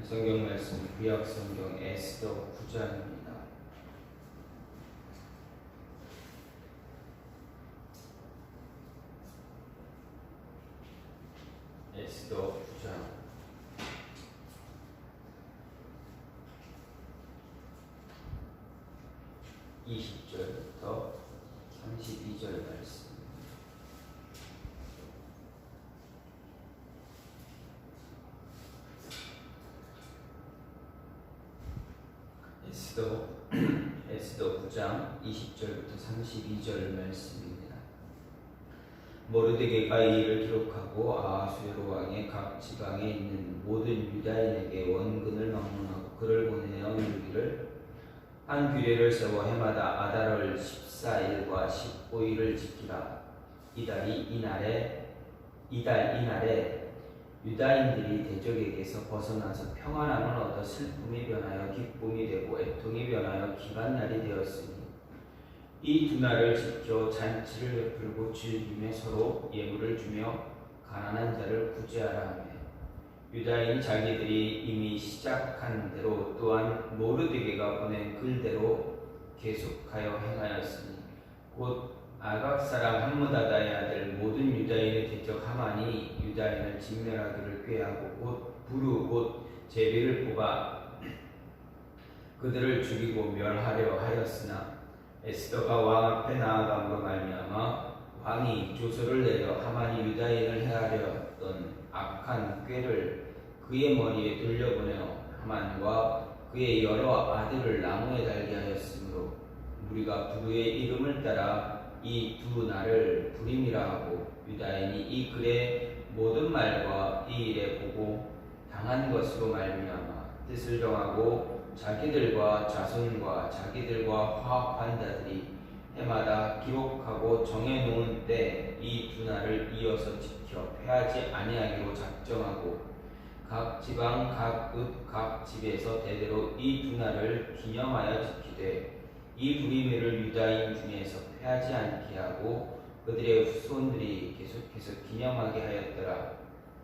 성경 말씀 구약 성경 에스더 9장입니다. 에스더 9장 20절부터 32절 말씀. 에스더 9장 20절부터 32절 말씀입니다. 모르드게가 이 일을 기록하고 아하수에로 왕의 각 지방에 있는 모든 유다인에게 원근을 막론하고 글을 보내어 이르기를, 한 규례를 세워 해마다 아달월 14일과 15일을 지키라. 이달 이날에 유다인들이 대적에게서 벗어나서 평안함을 얻어 슬픔이 변하여 기쁨이 되고 애통이 변하여 기간날이 되었으니 이 두 날을 지켜 잔치를 베풀고 즐기며 서로 예물을 주며 가난한 자를 구제하라 하며, 유다인이 자기들이 이미 시작한 대로 또한 모르드게가 보낸 글대로 계속하여 행하였으니, 곧 아각 사람 함므다다의 아들 모든 유다인의 대적 하만이 유다인을 진멸하기를 꾀하고 곧 부르 곧 제비를 뽑아 그들을 죽이고 멸하려 하였으나, 에스더가 왕 앞에 나아감으로 말미암아 왕이 조서를 내려 하만이 유다인을 해하려 했던 악한 꾀를 그의 머리에 돌려보내어 하만과 그의 여러 아들을 나무에 달게 하였으므로, 무리가 부르의 이름을 따라 이 두 날을 부림이라 하고, 유다인이 이 글의 모든 말과 이 일에 보고 당한 것으로 말미암아 뜻을 정하고 자기들과 자손과 자기들과 화합한 자들이 해마다 기록하고 정해놓은 때 이 두 날을 이어서 지켜 패하지 아니하기로 작정하고, 각 지방 각 집에서 대대로 이 두 날을 기념하여 지키되 이 부림일을 유다인 중에서 패하지 않게 하고 그들의 후손들이 계속해서 기념하게 하였더라.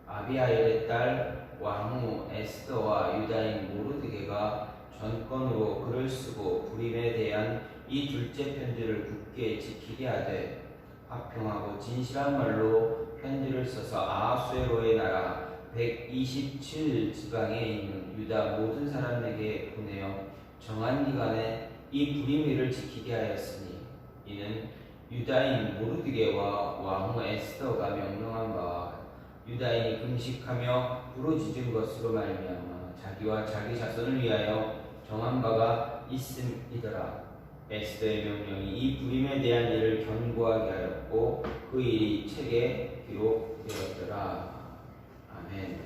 아비하일의 딸 왕후 에스더와 유다인 모르드게가 전권으로 글을 쓰고 부림에 대한 이 둘째 편지를 굳게 지키게 하되, 화평하고 진실한 말로 편지를 써서 아하수에로의 나라 127지방에 있는 유다 모든 사람에게 보내어 정한 기간에 이 부림일을 지키게 하였으니, 이는 유다인 모르드게와 왕후 에스더가 명령한 바와 유다인이 금식하며 부르짖은 것으로 말미암아 자기와 자기 자손을 위하여 정한 바가 있음이더라. 에스더의 명령이 이 부림에 대한 일을 견고하게 하였고 그 일이 책에 기록되었더라. 아멘.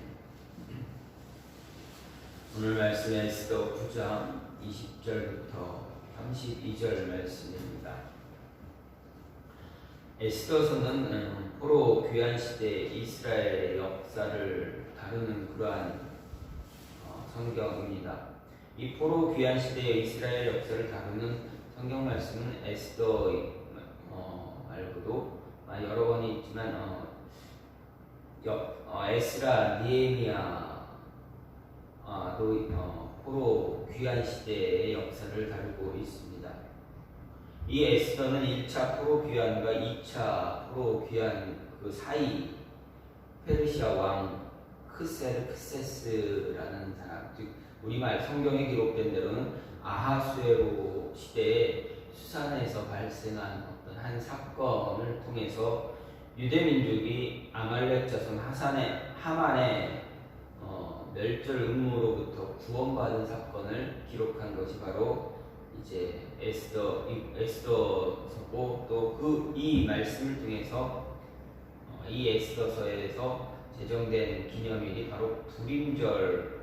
오늘 말씀 에스더 9장 20절부터 32절 말씀입니다. 에스더서는 포로 귀환 시대 이스라엘의 역사를 다루는 그러한 성경입니다. 이 포로 귀환 시대의 이스라엘 역사를 다루는 성경 말씀은 에스더 말고도 여러 번이 있지만 에스라, 니에미야도 포로 귀환 시대의 역사를 다루고 있습니다. 이 에스더는 1차 포로 귀환과 2차 포로 귀환 그 사이 페르시아 왕 크세르크세스라는 사람, 즉 우리말 성경에 기록된 대로는 아하수에로 시대에 수산에서 발생한 어떤 한 사건을 통해서 유대민족이 아말렉 자손 하만의 멸절 음모로부터 구원받은 사건을 기록한 것이 바로 이제 에스더서고, 또 이 말씀을 통해서 이 에스더서에서 제정된 기념일이 바로 부림절이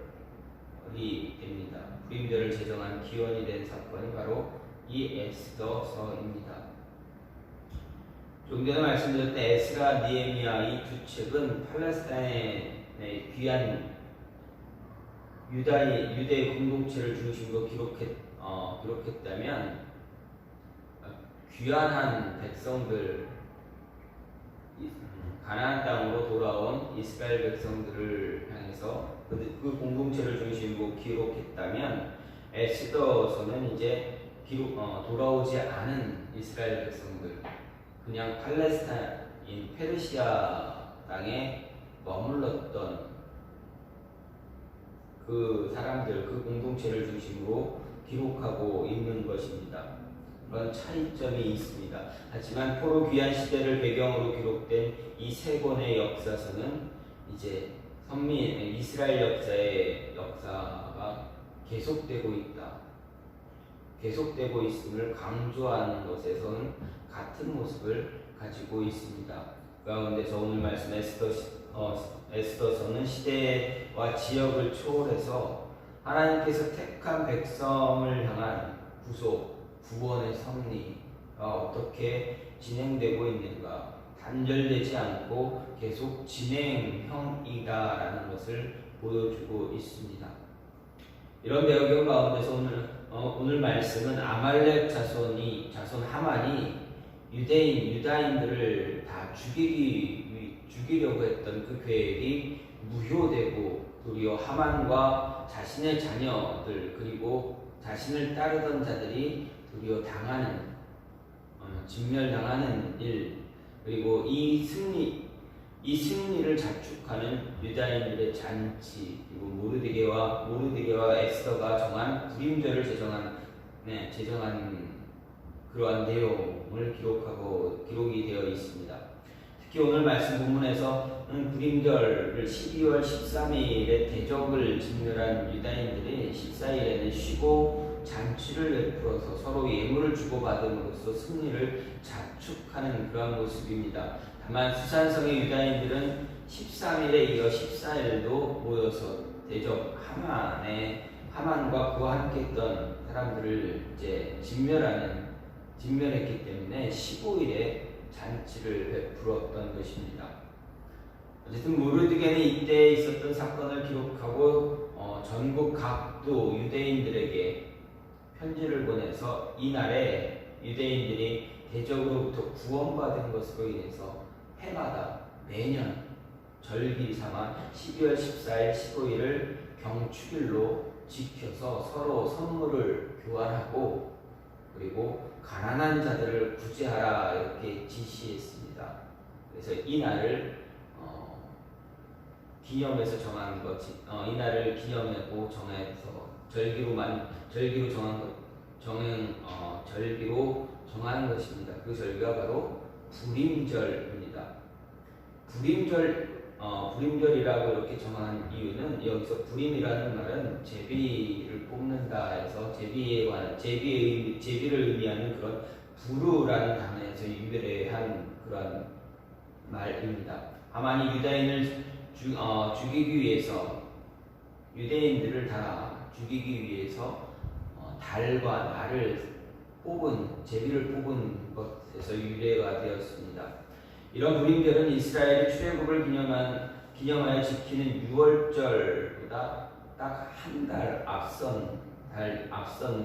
됩니다. 부림절을 제정한 기원이 된 사건이 바로 이 에스더서입니다. 좀 전에 말씀드렸던 에스라, 니에미야 이 두 책은 팔레스타인의 귀한 유대 공동체를 중심으로 기록했다면, 귀환한 백성들, 가나안 땅으로 돌아온 이스라엘 백성들을 향해서 그 공동체를 중심으로 기록했다면 에스더서는 이제 돌아오지 않은 이스라엘 백성들, 그냥 팔레스타인 페르시아 땅에 머물렀던 그 사람들, 그 공동체를 중심으로 기록하고 있는 것입니다. 그런 차이점이 있습니다. 하지만 포로 귀환 시대를 배경으로 기록된 이 세 권의 역사서는 이제 선민 이스라엘 역사의 역사가 계속되고 있다, 계속되고 있음을 강조하는 것에서는 같은 모습을 가지고 있습니다. 그 가운데서 오늘 말씀 에스더서는 시대와 지역을 초월해서 하나님께서 택한 백성을 향한 구원의 섭리가 어떻게 진행되고 있는가, 단절되지 않고 계속 진행형이다라는 것을 보여주고 있습니다. 이런 배경 가운데서 오늘 말씀은 아말렉 자손 하만이 유다인들을 다 죽이려고 했던 그 계획이 무효되고, 도리어 하만과 자신의 자녀들 그리고 자신을 따르던 자들이 도리어 진멸당하는 일, 그리고 이 승리를 자축하는 유다인들의 잔치, 그리고 모르드게와 에스더가 정한 불임절을 제정한 그러한 내용을 기록이 되어 있습니다. 특히 오늘 말씀 본문에서는 불임절을 12월 13일에 대적을 진멸한 유다인들이 14일에는 쉬고 잔치를 베풀어서 서로 예물을 주고받음으로써 승리를 자축하는 그러한 모습입니다. 다만 수산성의 유다인들은 13일에 이어 14일도 모여서 대적 하만과 그와 함께했던 사람들을 이제 진멸했기 때문에 15일에 잔치를 베풀었던 것입니다. 어쨌든 모르드게는 이때 있었던 사건을 기록하고 전국 각도 유대인들에게 편지를 보내서 이날에 유대인들이 대적으로부터 구원받은 것으로 인해서 해마다 매년 절기 삼아 12월 14일, 15일을 경축일로 지켜서 서로 선물을 교환하고, 그리고 가난한 자들을 구제하라 이렇게 지시했습니다. 그래서 이 날을 기념해서 정한 것이 이날을 기념하고 정해서 절기로 정한 것입니다. 그 절기가 바로 불임절입니다. 불임절이라고 이렇게 정한 이유는, 여기서 불임이라는 말은 제비를 뽑는다 해서 제비를 의미하는 그런 부르라는 단어에서 유래한 그런 말입니다. 하만이 유대인들을 다 죽이기 위해서 달과 날을 제비를 뽑은 것에서 유래가 되었습니다. 이런 불임절은 이스라엘의 출애굽을 기념하여 지키는 유월절보다 딱 한 달 앞선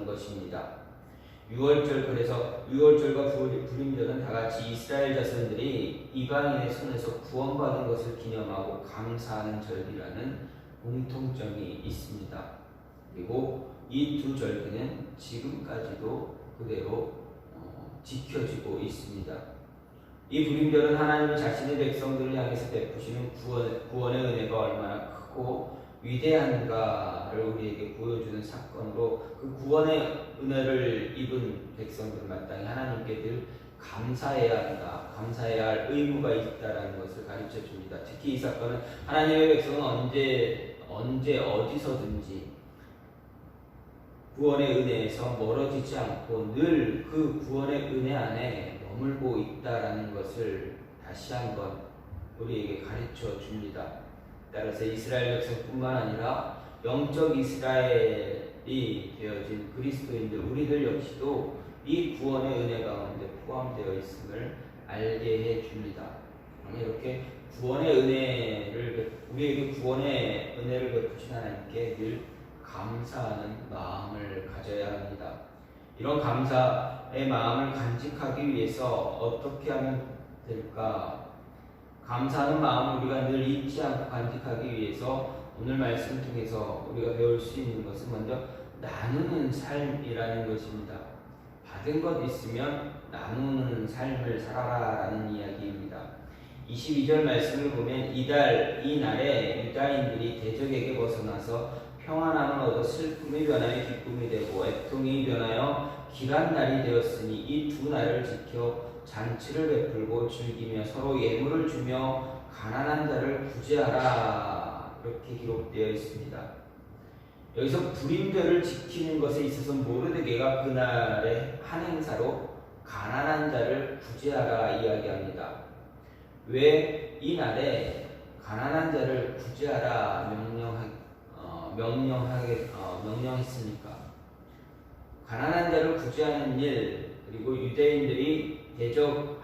것입니다. 그래서 유월절과 불임절은 다 같이 이스라엘 자손들이 이방인의 손에서 구원받은 것을 기념하고 감사하는 절기라는 공통점이 있습니다. 그리고 이 두 절기는 지금까지도 그대로 지켜지고 있습니다. 이 불임절은 하나님이 자신의 백성들을 향해서 베푸시는 구원의 은혜가 얼마나 크고 위대한가를 우리에게 보여주는 사건으로, 그 구원의 은혜를 입은 백성들 마땅히 하나님께 늘 감사해야 한다, 감사해야 할 의무가 있다라는 것을 가르쳐 줍니다. 특히 이 사건은 하나님의 백성은 언제 어디서든지 구원의 은혜에서 멀어지지 않고 늘 그 구원의 은혜 안에 머물고 있다라는 것을 다시 한번 우리에게 가르쳐 줍니다. 따라서 이스라엘 백성뿐만 아니라 영적 이스라엘이 되어진 그리스도인들, 우리들 역시도 이 구원의 은혜 가운데 포함되어 있음을 알게 해 줍니다. 이렇게 우리에게 구원의 은혜를 베푸신 하나님께 늘 감사하는 마음을 가져야 합니다. 이런 감사의 마음을 간직하기 위해서 어떻게 하면 될까? 감사하는 마음을 우리가 늘 잊지 않고 간직하기 위해서 오늘 말씀을 통해서 우리가 배울 수 있는 것은 먼저 나누는 삶이라는 것입니다. 받은 것 있으면 나누는 삶을 살아라라는 이야기입니다. 22절 말씀을 보면 이 날에 유다인들이 대적에게 벗어나서 평안함을 얻어 슬픔이 변하여 기쁨이 되고 애통이 변하여 길한 날이 되었으니 이 두 날을 지켜 잔치를 베풀고 즐기며 서로 예물을 주며 가난한 자를 구제하라, 이렇게 기록되어 있습니다. 여기서 불임절을 지키는 것에 있어서 모르드게가 그날의 한 행사로 가난한 자를 구제하라 이야기합니다. 왜 이 날에 가난한 자를 구제하라 명령했습니까? 가난한 자를 구제하는 일, 그리고 유대인들이 대적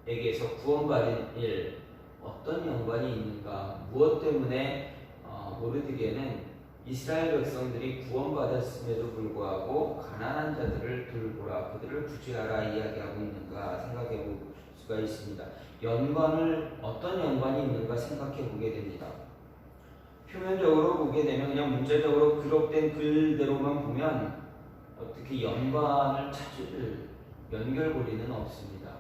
하만에게서 구원받은 일, 어떤 연관이 있는가? 무엇 때문에 모르드게는 이스라엘 백성들이 구원받았음에도 불구하고 가난한 자들을 돌보라, 그들을 구제하라 이야기하고 있는가 생각해 볼 수가 있습니다. 어떤 연관이 있는가 생각해 보게 됩니다. 표면적으로 보게 되면 그냥 문자적으로 기록된 글대로만 보면 어떻게 연관을 찾을 연결고리는 없습니다.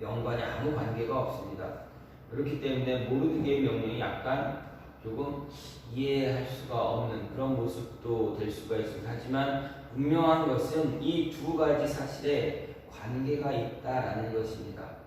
연관이 아무 관계가 없습니다. 그렇기 때문에 모르드게의 명령이 약간 조금 이해할 수가 없는 그런 모습도 될 수가 있습니다. 하지만 분명한 것은 이 두 가지 사실에 관계가 있다라는 것입니다.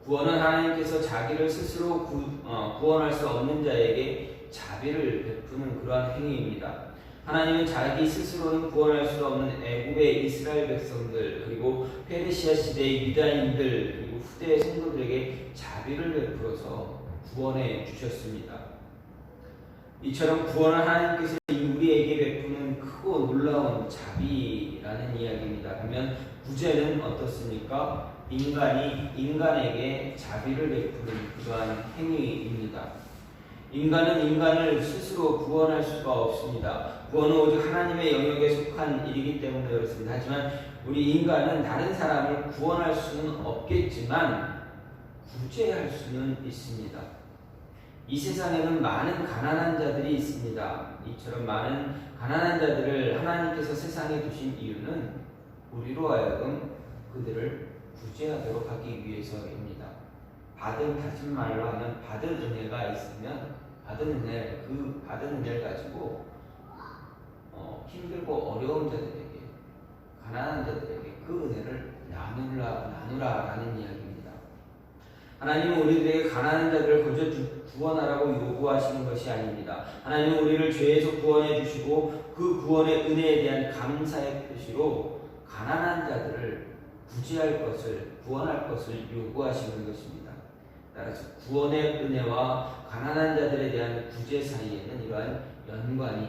구원은 하나님께서 자기를 스스로 구원할 수 없는 자에게 자비를 베푸는 그러한 행위입니다. 하나님은 자기 스스로는 구원할 수 없는 애굽의 이스라엘 백성들, 그리고 페르시아 시대의 유다인들, 그리고 후대의 성도들에게 자비를 베풀어서 구원해 주셨습니다. 이처럼 구원은 하나님께서 우리에게 베푸는 크고 놀라운 자비라는 이야기입니다. 그러면 구제는 어떻습니까? 인간이 인간에게 자비를 베푸는 그러한 행위입니다. 인간은 인간을 스스로 구원할 수가 없습니다. 구원은 오직 하나님의 영역에 속한 일이기 때문에 그렇습니다. 하지만 우리 인간은 다른 사람을 구원할 수는 없겠지만 구제할 수는 있습니다. 이 세상에는 많은 가난한 자들이 있습니다. 이처럼 많은 가난한 자들을 하나님께서 세상에 두신 이유는 우리로 하여금 그들을 구제하도록 하기 위해서입니다. 다진 말로 하면 받은 은혜가 있으면 받은 은혜를 가지고 힘들고 어려운 자들에게, 가난한 자들에게 그 은혜를 나누라라는 이야기입니다. 하나님은 우리들에게 가난한 자들을 거저 구원하라고 요구하시는 것이 아닙니다. 하나님은 우리를 죄에서 구원해 주시고 그 구원의 은혜에 대한 감사의 표시로 가난한 자들을 구원할 것을 요구하시는 것입니다. 따라서 구원의 은혜와 가난한 자들에 대한 구제 사이에는 이러한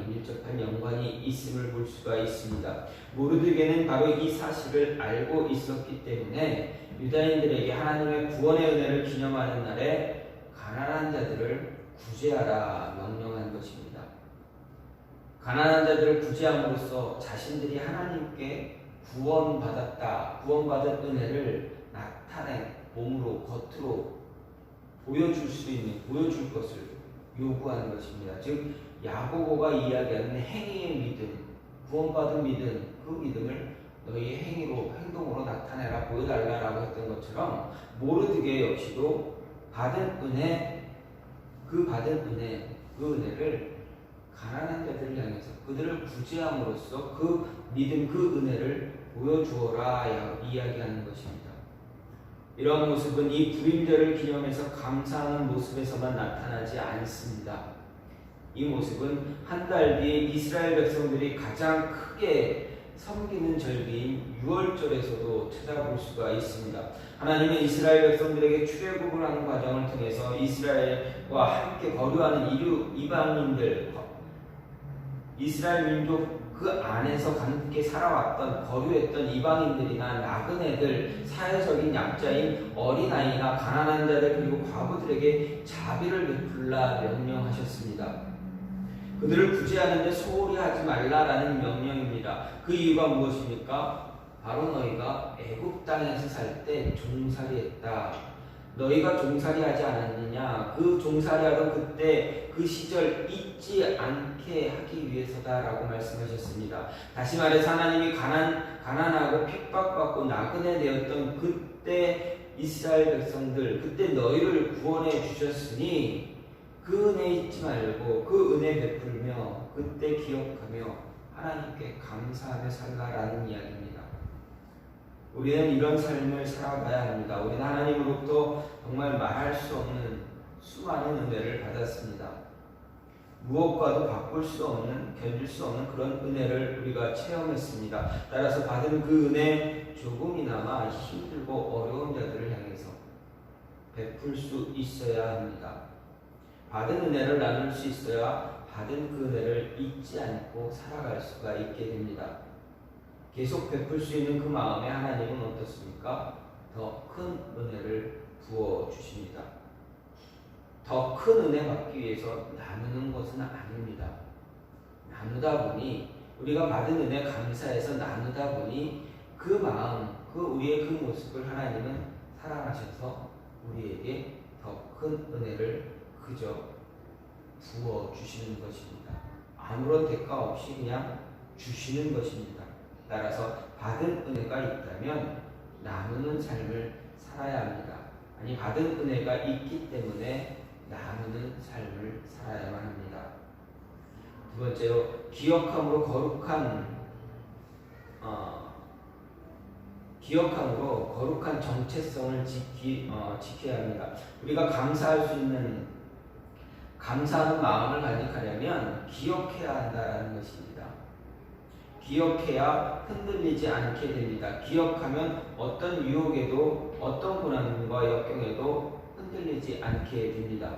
밀접한 연관이 있음을 볼 수가 있습니다. 모르드게는 바로 이 사실을 알고 있었기 때문에 유다인들에게 하나님의 구원의 은혜를 기념하는 날에 가난한 자들을 구제하라 명령한 것입니다. 가난한 자들을 구제함으로써 자신들이 하나님께 구원받은 은혜를 몸으로, 겉으로 보여줄 것을 요구하는 것입니다. 즉, 야고보가 이야기하는 행위의 믿음, 구원받은 믿음, 그 믿음을 너희의 행동으로 나타내라, 보여달라라고 했던 것처럼 모르드게 역시도 그 은혜를 가난한 자들을 향해서 그들을 구제함으로써 그 믿음, 그 은혜를 보여주어라 이야기하는 것입니다. 이러한 모습은 이 불임절을 기념해서 감사하는 모습에서만 나타나지 않습니다. 이 모습은 한 달 뒤에 이스라엘 백성들이 가장 크게 섬기는 절기인 유월절에서도 찾아볼 수가 있습니다. 하나님은 이스라엘 백성들에게 출애굽을 하는 과정을 통해서 이스라엘과 함께 거류하는 이방인들, 이스라엘 민족 그 안에서 함께 살아왔던 거류했던 이방인들이나 나그네들, 사회적인 약자인 어린아이나 가난한 자들, 그리고 과부들에게 자비를 베풀라 명령하셨습니다. 그들을 구제하는데 소홀히 하지 말라라는 명령입니다. 그 이유가 무엇입니까? 바로 너희가 애굽 땅에서 살 때 종살이했다. 너희가 종살이하지 않았느냐? 그 종살이하던 그때 그 시절 잊지 않게 하기 위해서다라고 말씀하셨습니다. 다시 말해서 하나님이 가난하고 핍박받고 나그네 되었던 그때 이스라엘 백성들, 그때 너희를 구원해 주셨으니 그 은혜 잊지 말고 그 은혜 베풀며 그때 기억하며 하나님께 감사하며 살라라는 이야기입니다. 우리는 이런 삶을 살아가야 합니다. 우리는 하나님으로부터 정말 말할 수 없는 수많은 은혜를 받았습니다. 무엇과도 바꿀 수 없는, 견딜 수 없는 그런 은혜를 우리가 체험했습니다. 따라서 받은 그 은혜 조금이나마 힘들고 어려운 자들을 향해서 베풀 수 있어야 합니다. 받은 은혜를 나눌 수 있어야 받은 그 은혜를 잊지 않고 살아갈 수가 있게 됩니다. 계속 베풀 수 있는 그 마음에 하나님은 어떻습니까? 더 큰 은혜를 부어주십니다. 더 큰 은혜 받기 위해서 나누는 것은 아닙니다. 나누다 보니 우리가 받은 은혜 감사해서 나누다 보니 그 마음, 우리의 그 모습을 하나님은 사랑하셔서 우리에게 더 큰 은혜를 그저 부어주시는 것입니다. 아무런 대가 없이 그냥 주시는 것입니다. 따라서 받은 은혜가 있다면 나누는 삶을 살아야 합니다. 아니, 받은 은혜가 있기 때문에 나누는 삶을 살아야만 합니다. 두 번째로, 기억함으로 거룩한 정체성을 지켜야 합니다. 우리가 감사할 수 있는, 감사하는 마음을 간직하려면 기억해야 한다는 것입니다. 기억해야 흔들리지 않게 됩니다. 기억하면 어떤 유혹에도, 어떤 고난과 역경에도 흔들리지 않게 됩니다.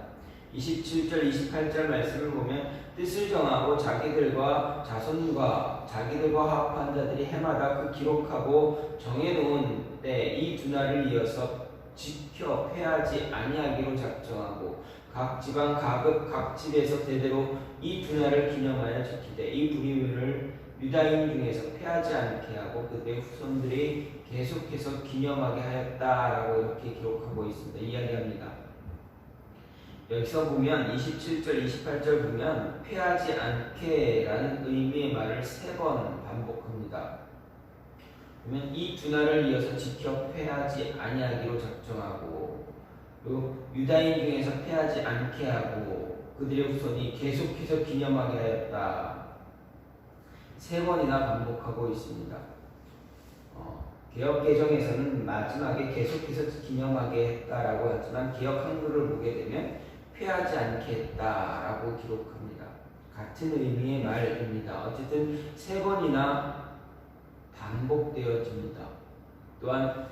27절, 28절 말씀을 보면 뜻을 정하고 자기들과 자손과 자기들과 합한 자들이 해마다 그 기록하고 정해놓은 때 이 두 날을 이어서 지켜 패하지 아니하기로 작정하고 각 지방 각 집에서 대대로 이 두 날을 기념하여 지키되 이 불의를 유다인 중에서 패하지 않게 하고 그들의 후손들이 계속해서 기념하게 하였다라고 이렇게 기록하고 있습니다. 이야기합니다. 여기서 보면 27절, 28절 보면 패하지 않게 라는 의미의 말을 3번 반복합니다. 보면 이 두 날을 이어서 지켜 패하지 아니하기로 작정하고 또 유다인 중에서 패하지 않게 하고 그들의 후손이 계속해서 기념하게 하였다. 3번이나 반복하고 있습니다. 개역개정에서는 마지막에 계속해서 기념하게 했다라고 하지만 개역 한글을 보게 되면 패하지 않게 했다라고 기록합니다. 같은 의미의 말입니다. 어쨌든 3번이나 반복되어집니다. 또한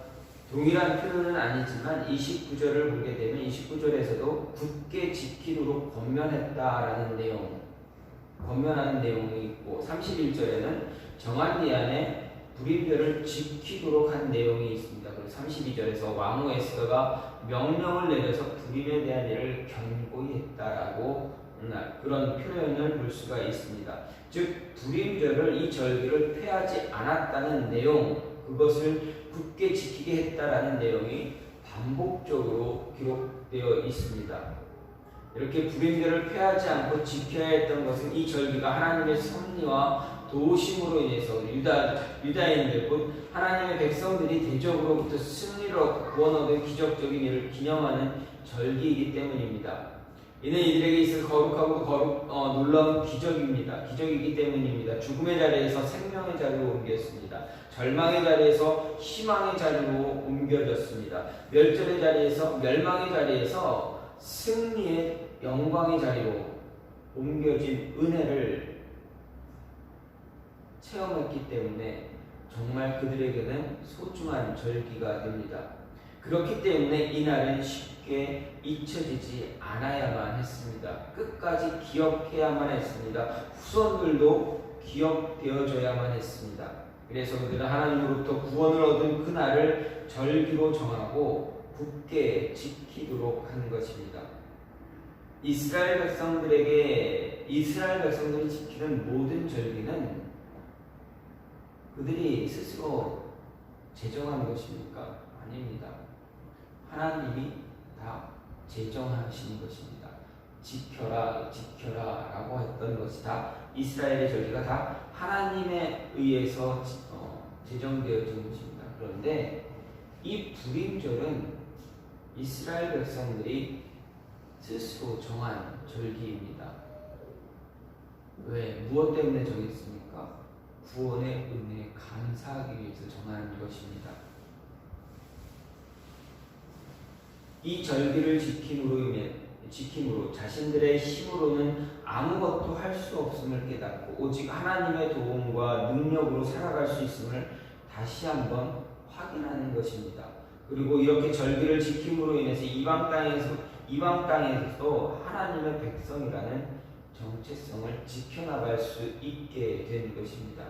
동일한 표현은 아니지만 29절을 보게 되면 29절에서도 굳게 지키도록 권면했다라는 권면하는 내용이 있고 31절에는 정한 기한에 불임표를 지키도록 한 내용이 있습니다. 그리고 32절에서 왕후 에스더가 명령을 내려서 불임에 대한 일을 견고히 했다라고 그런 표현을 볼 수가 있습니다. 즉 불임절을 이 절기를 폐하지 않았다는 내용, 그것을 굳게 지키게 했다라는 내용이 반복적으로 기록되어 있습니다. 이렇게 불임절을 폐하지 않고 지켜야 했던 것은 이 절기가 하나님의 섭리와 도우심으로 인해서 유다인들 곧 하나님의 백성들이 대적으로부터 승리로 구원 얻은 기적적인 일을 기념하는 절기이기 때문입니다. 이는 이들에게 있어 거룩하고 놀라운 기적이기 때문입니다. 죽음의 자리에서 생명의 자리로 옮겼습니다. 절망의 자리에서 희망의 자리로 옮겨졌습니다. 멸절의 자리에서 멸망의 자리에서 승리의 영광의 자리로 옮겨진 은혜를 체험했기 때문에 정말 그들에게는 소중한 절기가 됩니다. 그렇기 때문에 이날은 쉽게 잊혀지지 않아야만 했습니다. 끝까지 기억해야만 했습니다. 후손들도 기억되어져야만 했습니다. 그래서 그들은 하나님으로부터 구원을 얻은 그날을 절기로 정하고 굳게 지키도록 한 것입니다. 이스라엘 백성들이 지키는 모든 절기는 그들이 스스로 제정한 것입니까? 아닙니다. 하나님이 다 제정하시는 것입니다. 지켜라, 지켜라 라고 했던 것이 다 이스라엘의 절기가 다 하나님에 의해서 제정되어진 것입니다. 그런데 이 불임절은 이스라엘 백성들이 스스로 정한 절기입니다. 왜? 무엇 때문에 정했습니까? 구원의 은혜에 감사하기 위해서 정한 것입니다. 이 절기를 지킴으로 자신들의 힘으로는 아무것도 할 수 없음을 깨닫고 오직 하나님의 도움과 능력으로 살아갈 수 있음을 다시 한번 확인하는 것입니다. 그리고 이렇게 절기를 지킴으로 인해서 이방 땅에서도 하나님의 백성이라는 정체성을 지켜나갈 수 있게 된 것입니다.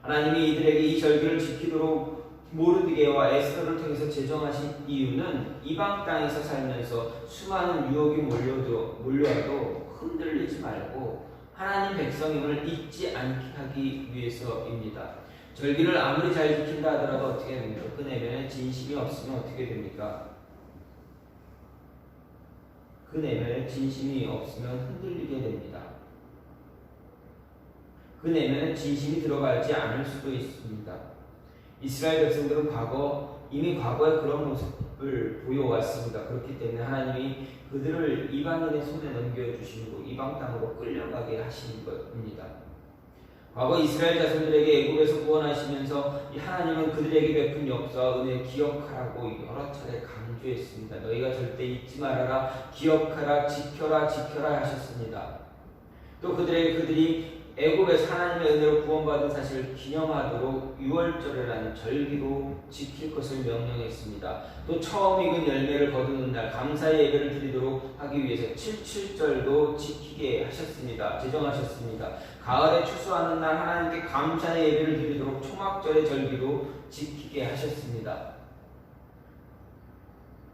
하나님이 이들에게 이 절기를 지키도록 모르드게와 에스더를 통해서 제정하신 이유는 이방 땅에서 살면서 수많은 유혹이 몰려와도 흔들리지 말고 하나님 백성임을 잊지 않게 하기 위해서입니다. 절기를 아무리 잘 지킨다 하더라도 어떻게 됩니까? 그 내면에 진심이 없으면 어떻게 됩니까? 그 내면에 진심이 없으면 흔들리게 됩니다. 그 내면에 진심이 들어가지 않을 수도 있습니다. 이스라엘 백성들은 이미 과거에 그런 모습을 보여왔습니다. 그렇기 때문에 하나님이 그들을 이방인의 손에 넘겨주시고 이방 땅으로 끌려가게 하시는 것입니다. 과거 이스라엘 자손들에게 애굽에서 구원하시면서 하나님은 그들에게 베푼 역사와 은혜 기억하라고 여러 차례 강조했습니다. 너희가 절대 잊지 말아라, 기억하라, 지켜라, 지켜라 하셨습니다. 또 그들이 애굽에서 하나님의 은혜로 구원받은 사실을 기념하도록 유월절이라는 절기로 지킬 것을 명령했습니다. 또 처음 익은 열매를 거두는 날 감사의 예배를 드리도록 하기 위해서 77절도 지키게 하셨습니다. 제정하셨습니다. 가을에 추수하는 날 하나님께 감사의 예배를 드리도록 초막절의 절기도 지키게 하셨습니다.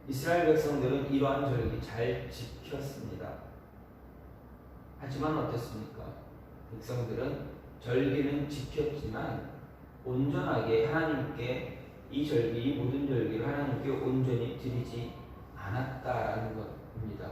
이스라엘 백성들은 이러한 절기 잘 지켰습니다. 하지만 어땠습니까? 백성들은 절기는 지켰지만 온전하게 하나님께 이 모든 절기를 하나님께 온전히 드리지 않았다라는 것입니다.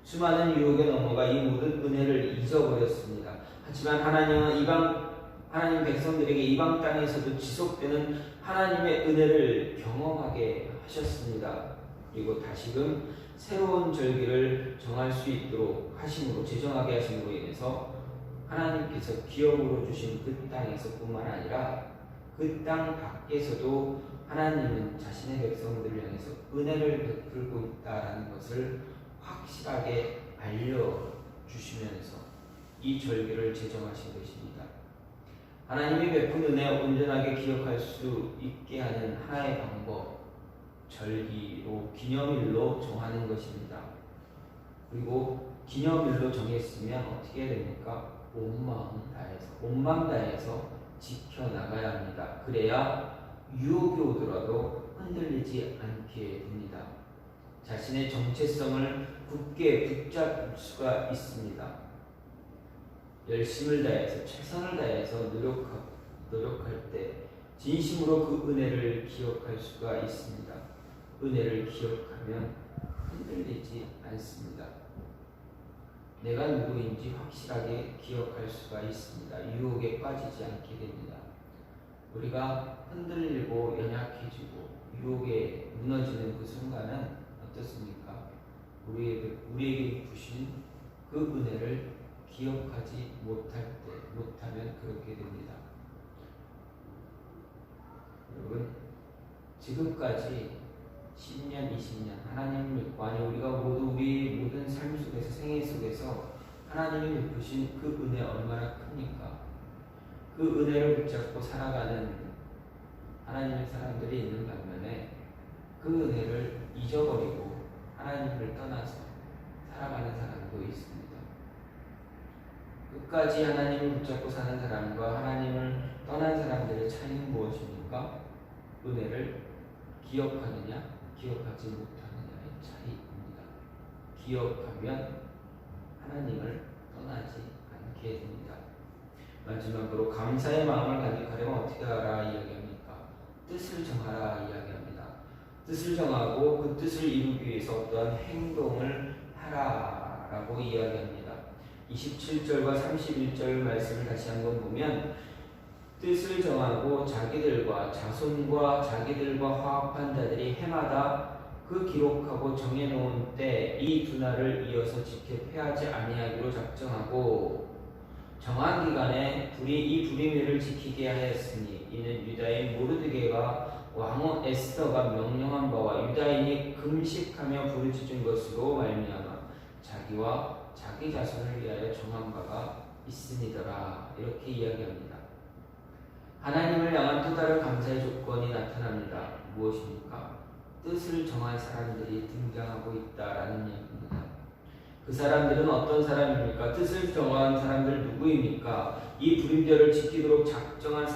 수많은 유혹에 넘어가 이 모든 은혜를 잊어버렸습니다. 하지만 하나님 백성들에게 이방 땅에서도 지속되는 하나님의 은혜를 경험하게 하셨습니다. 그리고 다시금 새로운 절기를 정할 수 있도록 제정하게 하심으로 인해서 하나님께서 기업으로 주신 그 땅에서 뿐만 아니라 그 땅 밖에서도 하나님은 자신의 백성들을 향해서 은혜를 베풀고 있다는 것을 확실하게 알려주시면서 이 절기를 제정하신 것입니다. 하나님이 베푼 은혜 온전하게 기억할 수 있게 하는 하나의 방법, 절기로 기념일로 정하는 것입니다. 그리고 기념일로 정했으면 어떻게 됩니까? 온 마음 다해서 지켜나가야 합니다. 그래야 유혹이 오더라도 흔들리지 않게 됩니다. 자신의 정체성을 굳게 붙잡을 수가 있습니다. 열심을 다해서 최선을 다해서 노력할 때 진심으로 그 은혜를 기억할 수가 있습니다. 은혜를 기억하면 흔들리지 않습니다. 내가 누구인지 확실하게 기억할 수가 있습니다. 유혹에 빠지지 않게 됩니다. 우리가 흔들리고 연약해지고 유혹에 무너지는 그 순간은 어떻습니까? 우리에게 주신 그 은혜를 기억하지 못하면 그렇게 됩니다. 여러분, 지금까지 10년, 20년 하나님을 믿고 우리가 모두 우리 모든 삶 속에서 생애 속에서 하나님이 베푸신 그 은혜 얼마나 큽니까? 그 은혜를 붙잡고 살아가는 하나님의 사람들이 있는 반면에 그 은혜를 잊어버리고 하나님을 떠나서 살아가는 사람도 있습니다. 끝까지 하나님을 붙잡고 사는 사람과 하나님을 떠난 사람들의 차이는 무엇입니까? 은혜를 기억하느냐 기억하지 못하느냐의 차이입니다. 기억하면 하나님을 떠나지 않게 됩니다. 마지막으로 감사의 마음을 가져가려면 어떻게 하라 이야기합니까? 뜻을 정하라 이야기합니다. 뜻을 정하고 그 뜻을 이루기 위해서 어떠한 행동을 하라라고 이야기합니다. 27절과 31절 말씀을 다시 한번 보면 뜻을 정하고 자기들과 자손과 자기들과 화합한 자들이 해마다 그 기록하고 정해놓은 때 이 두 날을 이어서 지켜 패하지 아니하기로 작정하고 정한 기간에 이 불임일을 지키게 하였으니 이는 유다인 모르드게가 왕후 에스더가 명령한 바와 유다인이 금식하며 부르짖은 것으로 말미암아 자기와 자기 자손을 위하여 정한 바가 있으니더라. 이렇게 이야기합니다. 하나님을 향한 또 다른 감사의 조건이 나타납니다. 무엇입니까? 뜻을 정한 사람들이 등장하고 있다라는 이야기입니다. 그 사람들은 어떤 사람입니까? 뜻을 정한 사람들 누구입니까? 이 불임절을 지키도록 작정한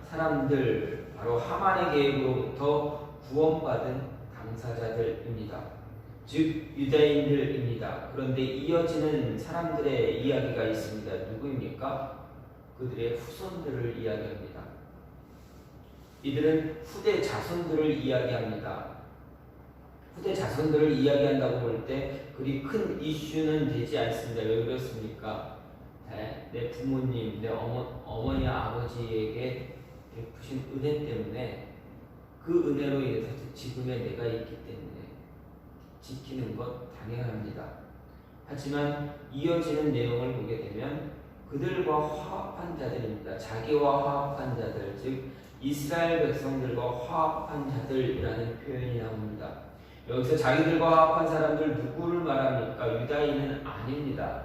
사람들, 바로 하만의 계획으로부터 구원받은 당사자들입니다. 즉 유대인들입니다. 그런데 이어지는 사람들의 이야기가 있습니다. 누구입니까? 그들의 후손들을 이야기합니다. 이들은 후대 자손들을 이야기합니다. 후대 자손들을 이야기한다고 볼 때 그리 큰 이슈는 되지 않습니다. 왜 그렇습니까? 내 부모님, 내 어머니, 아버지에게 베푸신 은혜 때문에 그 은혜로 인해서 지금의 내가 있기 때문에 지키는 것 당연합니다. 하지만 이어지는 내용을 보게 되면 그들과 화합한 자들입니다. 자기와 화합한 자들, 즉 이스라엘 백성들과 화합한 자들이라는 표현이 나옵니다. 여기서 자기들과 화합한 사람들 누구를 말합니까? 유다인은 아닙니다.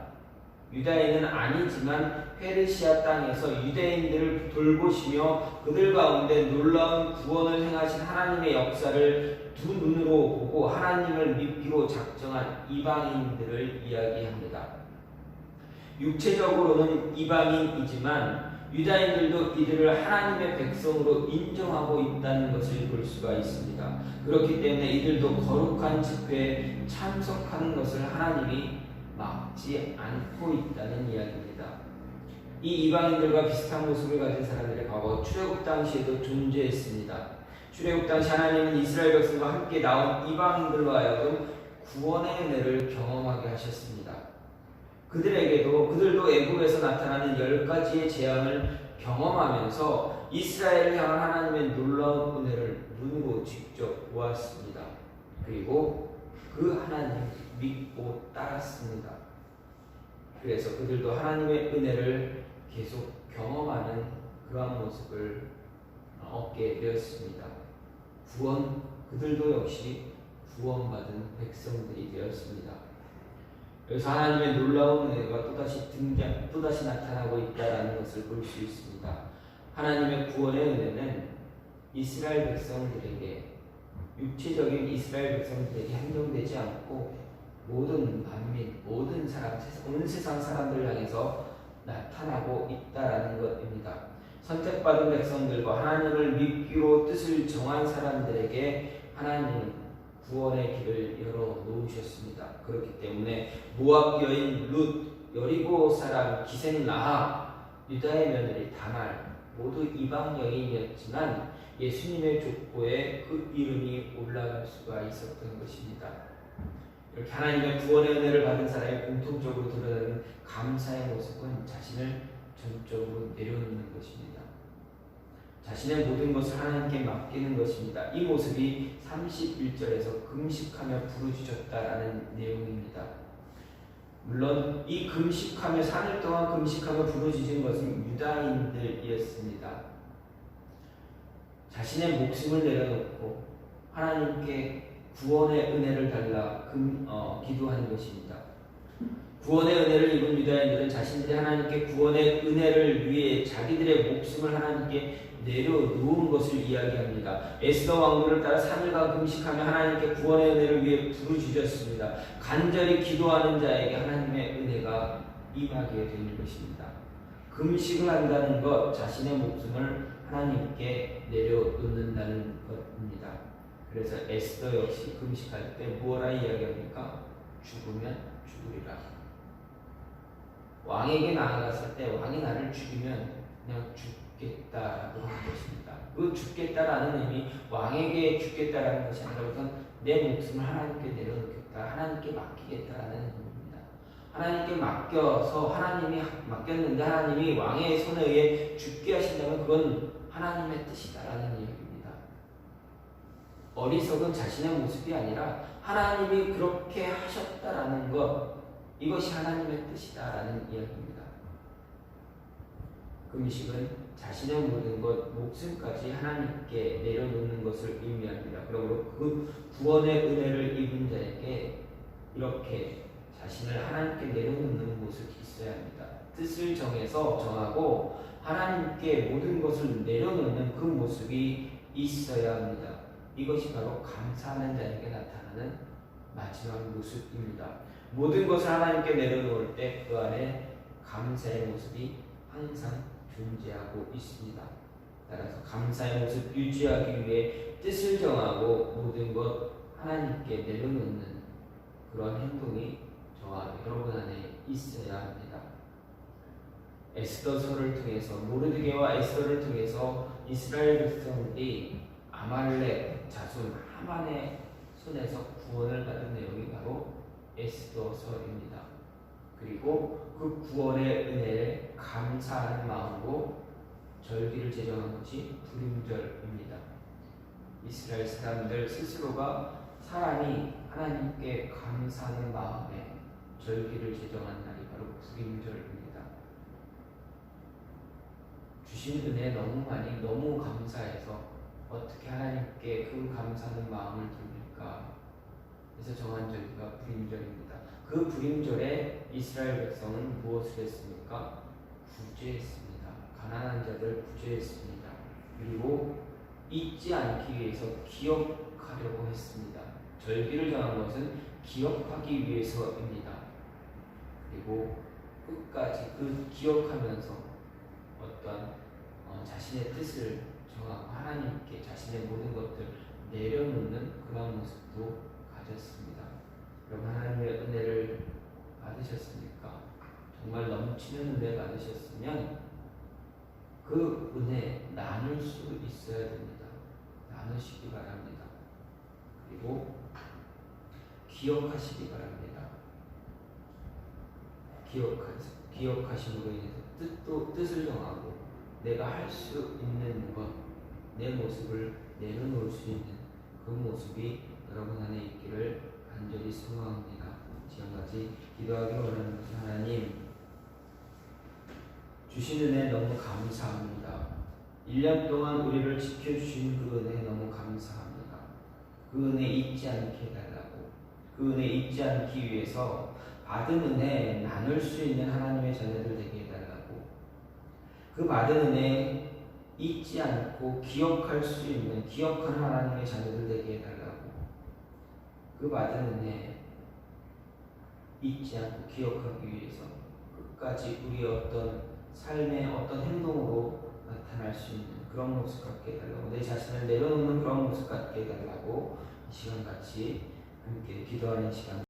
유다인은 아니지만 페르시아 땅에서 유대인들을 돌보시며 그들 가운데 놀라운 구원을 행하신 하나님의 역사를 두 눈으로 보고 하나님을 믿기로 작정한 이방인들을 이야기합니다. 육체적으로는 이방인이지만 유다인들도 이들을 하나님의 백성으로 인정하고 있다는 것을 볼 수가 있습니다. 그렇기 때문에 이들도 거룩한 집회에 참석하는 것을 하나님이 막지 않고 있다는 이야기입니다. 이 이방인들과 비슷한 모습을 가진 사람들의 과거 출애굽 당시에도 존재했습니다. 출애굽 당시 하나님은 이스라엘 백성과 함께 나온 이방인들로 하여금 구원의 은혜를 경험하게 하셨습니다. 그들도 애굽에서 나타나는 10가지의 재앙을 경험하면서 이스라엘을 향한 하나님의 놀라운 은혜를 눈으로 직접 보았습니다. 그리고 그 하나님 믿고 따랐습니다. 그래서 그들도 하나님의 은혜를 계속 경험하는 그러한 모습을 얻게 되었습니다. 그들도 역시 구원받은 백성들이 되었습니다. 그래서 하나님의 놀라운 은혜가 또다시 나타나고 있다는 것을 볼 수 있습니다. 하나님의 구원의 은혜는 이스라엘 백성들에게, 육체적인 이스라엘 백성들에게 한정되지 않고 모든 만민, 모든 사람, 온 세상 사람들 향해서 나타나고 있다는 것입니다. 선택받은 백성들과 하나님을 믿기로 뜻을 정한 사람들에게 하나님은 구원의 길을 열어놓으셨습니다. 그렇기 때문에 모압 여인 룻, 여리고 사람 기생 라합, 유다의 며느리 다말 모두 이방 여인이었지만 예수님의 족보에 그 이름이 올라갈 수가 있었던 것입니다. 이렇게 하나님의 구원의 은혜를 받은 사람이 공통적으로 드러나는 감사의 모습은 자신을 전적으로 내려놓는 것입니다. 자신의 모든 것을 하나님께 맡기는 것입니다. 이 모습이 31절에서 금식하며 부르짖었다라는 내용입니다. 물론 이 금식하며 3일 동안 금식하며 부르짖은 것은 유다인들이었습니다. 자신의 목숨을 내려놓고 하나님께 구원의 은혜를 달라 기도한 것입니다. 구원의 은혜를 입은 유다인들은 자신들이 하나님께 구원의 은혜를 위해 자기들의 목숨을 하나님께 내려놓은 것을 이야기합니다. 에스더 왕후를 따라 3일간 금식하며 하나님께 구원의 은혜를 위해 부르짖었습니다. 간절히 기도하는 자에게 하나님의 은혜가 임하게 되는 것입니다. 금식을 한다는 것, 자신의 목숨을 하나님께 내려놓는다는 것입니다. 그래서 에스더 역시 금식할 때 무엇라 이야기합니까? 죽으면 죽으리라. 왕에게 나아갔을 때 왕이 나를 죽이면 그냥 죽겠다라고 하는 것입니다. 그 죽겠다라는 의미 왕에게 죽겠다라는 것이 아니라 우선 내 목숨을 하나님께 내려놓겠다, 하나님께 맡기겠다라는 의미입니다. 하나님께 맡겨서 하나님이 맡겼는데 하나님이 왕의 손에 의해 죽게 하신다면 그건 하나님의 뜻이다라는 이야기입니다. 어리석은 자신의 모습이 아니라 하나님이 그렇게 하셨다라는 것, 이것이 하나님의 뜻이다라는 이야기입니다. 금식은 자신의 모든 것, 목숨까지 하나님께 내려놓는 것을 의미합니다. 그러므로 그 구원의 은혜를 입은 자에게 이렇게 자신을 하나님께 내려놓는 모습이 있어야 합니다. 뜻을 정하고 하나님께 모든 것을 내려놓는 그 모습이 있어야 합니다. 이것이 바로 감사하는 자에게 나타나는 마지막 모습입니다. 모든 것을 하나님께 내려놓을 때 그 안에 감사의 모습이 항상 존재하고 있습니다. 따라서 감사의 모습 유지하기 위해 뜻을 정하고 모든 것 하나님께 내려놓는 그런 행동이 저와 여러분 안에 있어야 합니다. 에스더서를 통해서 모르드게와 에스더를 통해서 이스라엘 백성들이 아말렉 자손 하만의 손에서 구원을 받은 내용이 바로 에스더서입니다. 그리고 그 구원의 은혜에 감사하는 마음으로 절기를 제정한 것이 불임절입니다. 이스라엘 사람들 스스로가 사람이 하나님께 감사하는 마음에 절기를 제정한 날이 바로 불임절입니다. 주신 은혜 너무 많이 너무 감사해서 어떻게 하나님께 그 감사하는 마음을 드릴까? 그래서 정한 절기가 불임절입니다. 그 불임절에 이스라엘 백성은 무엇을 했습니까? 구제했습니다. 가난한 자들 구제했습니다. 그리고 잊지 않기 위해서 기억하려고 했습니다. 절기를 정한 것은 기억하기 위해서입니다. 그리고 끝까지 그 기억하면서 어떤 자신의 뜻을 정하고 하나님께 자신의 모든 것들 내려놓는 그런 모습도 가졌습니다. 여러분 하나님의 은혜를 받으셨습니까? 정말 넘치는 은혜 받으셨으면 그 은혜 나눌 수 있어야 됩니다. 나누시기 바랍니다. 그리고 기억하시기 바랍니다. 기억하심으로 인해서 뜻을 정하고 내가 할 수 있는 것, 내 모습을 내려놓을 수 있는 그 모습이 여러분 안에 있기를 간절히 소망합니다. 지금까지 기도하기 원하는 것은 하나님, 주신 은혜 너무 감사합니다. 1년 동안 우리를 지켜주신 그 은혜 너무 감사합니다. 그 은혜 잊지 않게 해달라고, 그 은혜 잊지 않기 위해서 받은 은혜 나눌 수 있는 하나님의 자녀들 되게 해달라고, 그 받은 은혜 잊지 않고 기억할 수 있는 기억하는 하나님의 자녀들 되게 해달라고, 그 받은 은혜 잊지 않고 기억하기 위해서 끝까지 우리의 어떤 삶의 어떤 행동으로 나타날 수 있는 그런 모습 갖게 해달라고, 내 자신을 내려놓는 그런 모습 갖게 해달라고 이 시간 같이 함께 기도하는 시간